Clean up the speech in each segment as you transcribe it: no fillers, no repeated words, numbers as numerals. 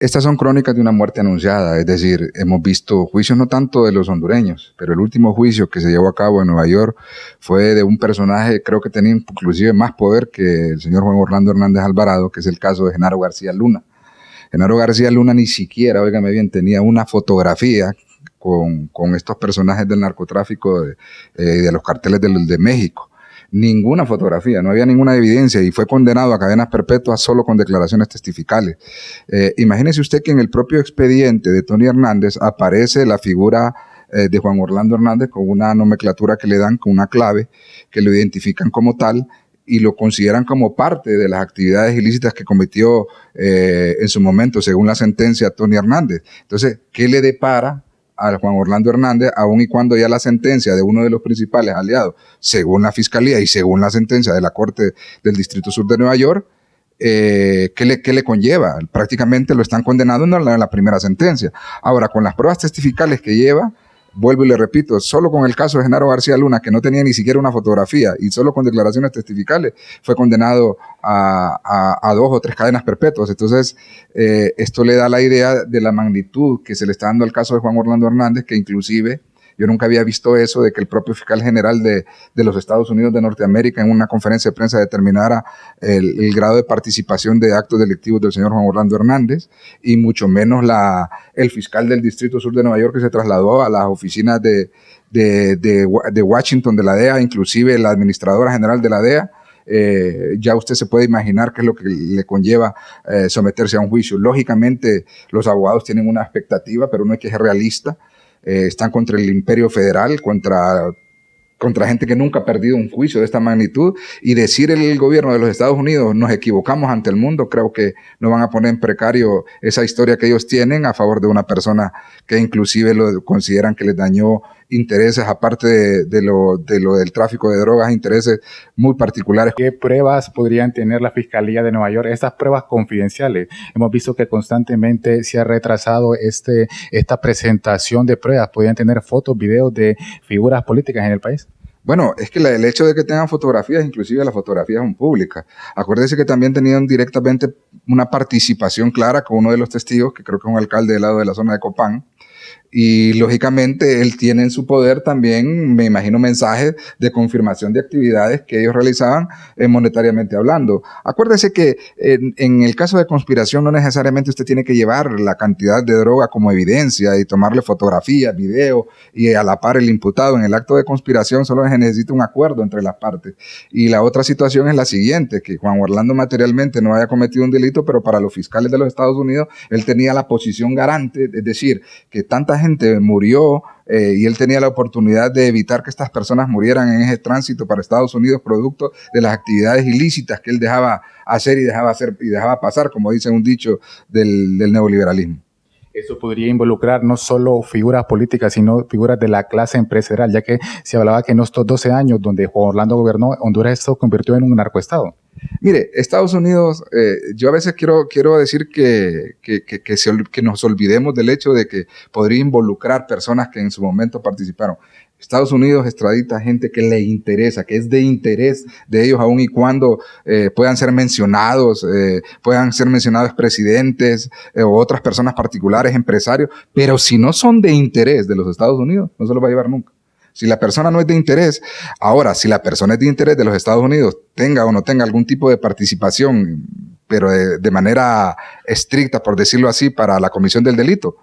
Estas son crónicas de una muerte anunciada, es decir, hemos visto juicios no tanto de los hondureños, pero el último juicio que se llevó a cabo en Nueva York fue de un personaje, creo que tenía inclusive más poder que el señor Juan Orlando Hernández Alvarado, que es el caso de Genaro García Luna. Genaro García Luna ni siquiera, óigame bien, tenía una fotografía con estos personajes del narcotráfico de los carteles de México. Ninguna fotografía, no había ninguna evidencia y fue condenado a cadenas perpetuas solo con declaraciones testificales. Imagínese usted que en el propio expediente de Tony Hernández aparece la figura de Juan Orlando Hernández con una nomenclatura que le dan, con una clave que lo identifican como tal y lo consideran como parte de las actividades ilícitas que cometió en su momento, según la sentencia, Tony Hernández. Entonces, ¿qué le depara a Juan Orlando Hernández, aun y cuando ya la sentencia de uno de los principales aliados, según la Fiscalía y según la sentencia de la Corte del Distrito Sur de Nueva York, ¿qué le conlleva? Prácticamente lo están condenando en la primera sentencia. Ahora, con las pruebas testificales que lleva, vuelvo y le repito, solo con el caso de Genaro García Luna, que no tenía ni siquiera una fotografía y solo con declaraciones testificales, fue condenado a 2 o 3 cadenas perpetuas. Entonces, esto le da la idea de la magnitud que se le está dando al caso de Juan Orlando Hernández, que inclusive yo nunca había visto eso, de que el propio fiscal general de los Estados Unidos de Norteamérica en una conferencia de prensa determinara el grado de participación de actos delictivos del señor Juan Orlando Hernández, y mucho menos el fiscal del Distrito Sur de Nueva York, que se trasladó a las oficinas de Washington de la DEA, inclusive la administradora general de la DEA. Ya usted se puede imaginar qué es lo que le conlleva someterse a un juicio. Lógicamente, los abogados tienen una expectativa, pero no hay que ser realista. Están contra el imperio federal, contra gente que nunca ha perdido un juicio de esta magnitud, y decir el gobierno de los Estados Unidos nos equivocamos ante el mundo, creo que no van a poner en precario esa historia que ellos tienen a favor de una persona que inclusive lo consideran que les dañó intereses, aparte de lo del tráfico de drogas, intereses muy particulares. ¿Qué pruebas podrían tener la Fiscalía de Nueva York? Estas pruebas confidenciales. Hemos visto que constantemente se ha retrasado esta presentación de pruebas. ¿Podrían tener fotos, videos de figuras políticas en el país? Bueno, es que el hecho de que tengan fotografías, inclusive las fotografías son públicas. Acuérdese que también tenían directamente una participación clara con uno de los testigos, que creo que es un alcalde del lado de la zona de Copán. Y lógicamente él tiene en su poder también, me imagino, mensajes de confirmación de actividades que ellos realizaban monetariamente hablando. Acuérdese que en el caso de conspiración no necesariamente usted tiene que llevar la cantidad de droga como evidencia y tomarle fotografía, video, y a la par el imputado. En el acto de conspiración solo se necesita un acuerdo entre las partes. Y la otra situación es la siguiente, que Juan Orlando materialmente no haya cometido un delito, pero para los fiscales de los Estados Unidos él tenía la posición garante, es decir, que tanta gente murió y él tenía la oportunidad de evitar que estas personas murieran en ese tránsito para Estados Unidos, producto de las actividades ilícitas que él dejaba hacer y dejaba pasar, como dice un dicho del neoliberalismo. Eso podría involucrar no solo figuras políticas, sino figuras de la clase empresarial, ya que se hablaba que en estos 12 años donde Juan Orlando gobernó, Honduras se convirtió en un narcoestado. Mire, Estados Unidos, yo a veces quiero decir que nos olvidemos del hecho de que podría involucrar personas que en su momento participaron. Estados Unidos extradita gente que le interesa, que es de interés de ellos, aun y cuando puedan ser mencionados presidentes o otras personas particulares, empresarios, pero si no son de interés de los Estados Unidos, no se los va a llevar nunca. Si la persona no es de interés, ahora, si la persona es de interés de los Estados Unidos, tenga o no tenga algún tipo de participación, pero de manera estricta, por decirlo así, para la comisión del delito,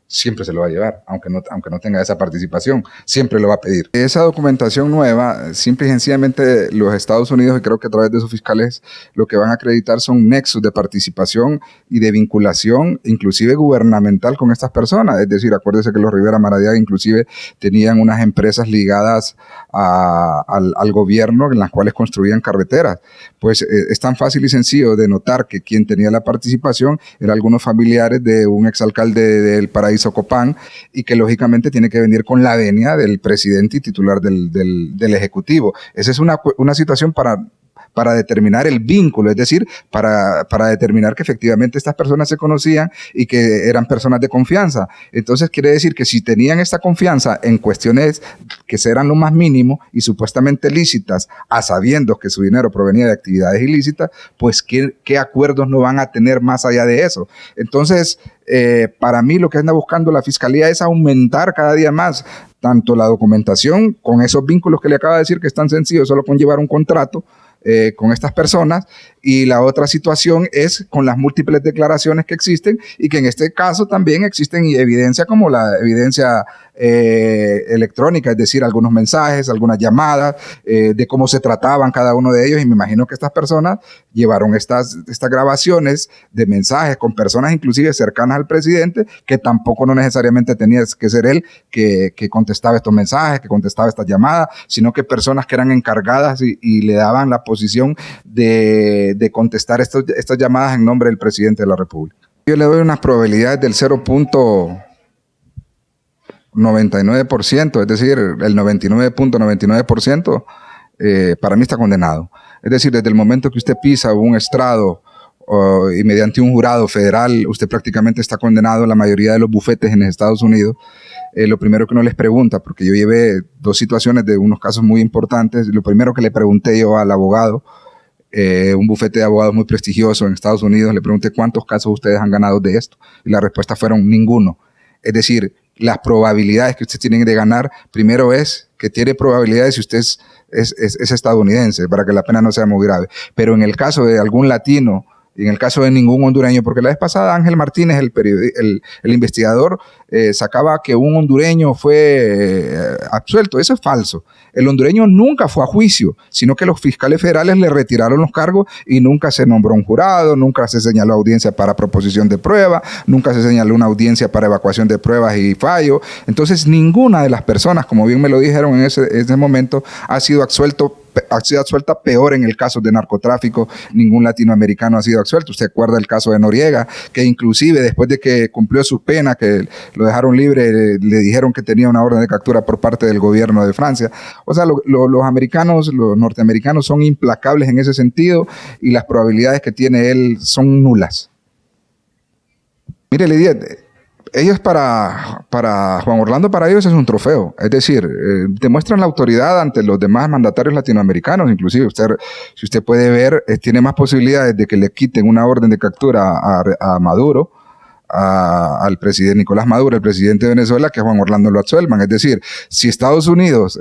siempre se lo va a llevar, aunque no tenga esa participación, siempre lo va a pedir. Esa documentación nueva, simple y sencillamente los Estados Unidos, y creo que a través de sus fiscales, lo que van a acreditar son nexos de participación y de vinculación, inclusive gubernamental, con estas personas. Es decir, acuérdese que los Rivera Maradiaga inclusive tenían unas empresas ligadas al gobierno en las cuales construían carreteras. Pues es tan fácil y sencillo de notar que quien tenía la participación eran algunos familiares de un exalcalde del Paraíso Copán, y que lógicamente tiene que venir con la venia del presidente y titular del Ejecutivo. Esa es una situación para para determinar el vínculo, es decir, para determinar que efectivamente estas personas se conocían y que eran personas de confianza. Entonces quiere decir que si tenían esta confianza en cuestiones que eran lo más mínimo y supuestamente lícitas, a sabiendo que su dinero provenía de actividades ilícitas, pues ¿qué acuerdos no van a tener más allá de eso? Entonces, para mí lo que anda buscando la Fiscalía es aumentar cada día más tanto la documentación con esos vínculos que le acaba de decir que es tan sencillo solo con llevar un contrato con estas personas, y la otra situación es con las múltiples declaraciones que existen y que en este caso también existen evidencia como la evidencia electrónica, es decir, algunos mensajes, algunas llamadas, de cómo se trataban cada uno de ellos, y me imagino que estas personas llevaron estas grabaciones de mensajes con personas inclusive cercanas al presidente, que tampoco no necesariamente tenía que ser él que contestaba estos mensajes, que contestaba estas llamadas, sino que personas que eran encargadas y le daban la posición de contestar estas llamadas en nombre del presidente de la República. Yo le doy unas probabilidades del 0.99%, es decir, el 99.99% para mí está condenado. Es decir, desde el momento que usted pisa un estrado y mediante un jurado federal, usted prácticamente está condenado en la mayoría de los bufetes en Estados Unidos. Lo primero que uno les pregunta, porque yo llevé 2 situaciones de unos casos muy importantes, lo primero que le pregunté yo al abogado, un bufete de abogados muy prestigioso en Estados Unidos, le pregunté cuántos casos ustedes han ganado de esto, y la respuesta fueron ninguno. Es decir, las probabilidades que ustedes tienen de ganar, primero es que tiene probabilidades si usted es estadounidense, para que la pena no sea muy grave. Pero en el caso de algún latino, y en el caso de ningún hondureño, porque la vez pasada Ángel Martínez, el investigador, sacaba que un hondureño fue absuelto. Eso es falso. El hondureño nunca fue a juicio, sino que los fiscales federales le retiraron los cargos y nunca se nombró un jurado, nunca se señaló audiencia para proposición de prueba, nunca se señaló una audiencia para evacuación de pruebas y fallo. Entonces, ninguna de las personas, como bien me lo dijeron en ese momento, ha sido absuelta. Peor en el caso de narcotráfico, ningún latinoamericano ha sido absuelto. Usted acuerda el caso de Noriega, que inclusive después de que cumplió su pena, que lo dejaron libre, le dijeron que tenía una orden de captura por parte del gobierno de Francia. O sea, los norteamericanos son implacables en ese sentido, y las probabilidades que tiene él son nulas. Mire, Lidia, ellos para Juan Orlando, para ellos es un trofeo. Es decir, demuestran la autoridad ante los demás mandatarios latinoamericanos. Inclusive si usted puede ver, tiene más posibilidades de que le quiten una orden de captura a Maduro, al presidente Nicolás Maduro, el presidente de Venezuela, que Juan Orlando lo absuelvan. Es decir, si Estados Unidos,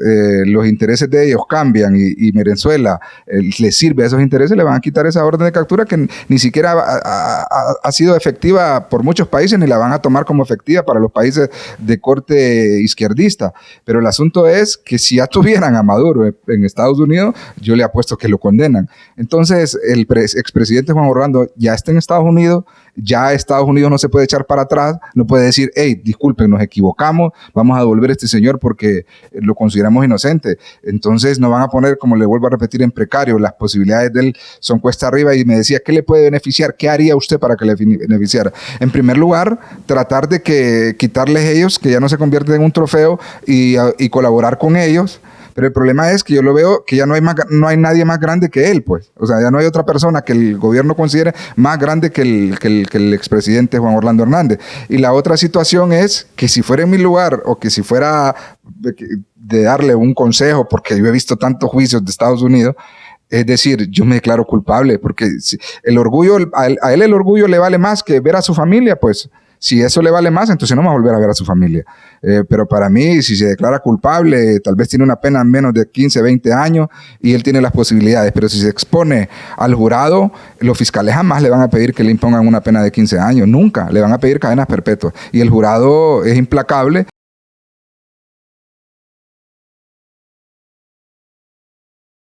los intereses de ellos cambian y Venezuela le sirve a esos intereses, le van a quitar esa orden de captura que ni siquiera ha sido efectiva por muchos países, ni la van a tomar como efectiva para los países de corte izquierdista. Pero el asunto es que si ya tuvieran a Maduro en Estados Unidos, yo le apuesto que lo condenan. Entonces, el expresidente Juan Orlando ya está en Estados Unidos, ya Estados Unidos no se puede echar para atrás, no puede decir, hey, disculpen, nos equivocamos, vamos a devolver a este señor porque lo consideramos inocente. Entonces nos van a poner, como le vuelvo a repetir, en precario. Las posibilidades de él son cuesta arriba, y me decía, ¿qué le puede beneficiar? ¿Qué haría usted para que le beneficiara? En primer lugar, tratar de quitarles ellos, que ya no se convierten en un trofeo, y colaborar con ellos. Pero el problema es que yo lo veo que ya no hay nadie más grande que él, pues. O sea, ya no hay otra persona que el gobierno considere más grande que el expresidente Juan Orlando Hernández. Y la otra situación es que si fuera en mi lugar, o que si fuera de darle un consejo, porque yo he visto tantos juicios de Estados Unidos, es decir, yo me declaro culpable, porque el orgullo, a él el orgullo le vale más que ver a su familia, pues. Si eso le vale más, entonces no va a volver a ver a su familia. Pero para mí, si se declara culpable, tal vez tiene una pena menos de 15, 20 años y él tiene las posibilidades. Pero si se expone al jurado, los fiscales jamás le van a pedir que le impongan una pena de 15 años. Nunca. Le van a pedir cadenas perpetuas. Y el jurado es implacable.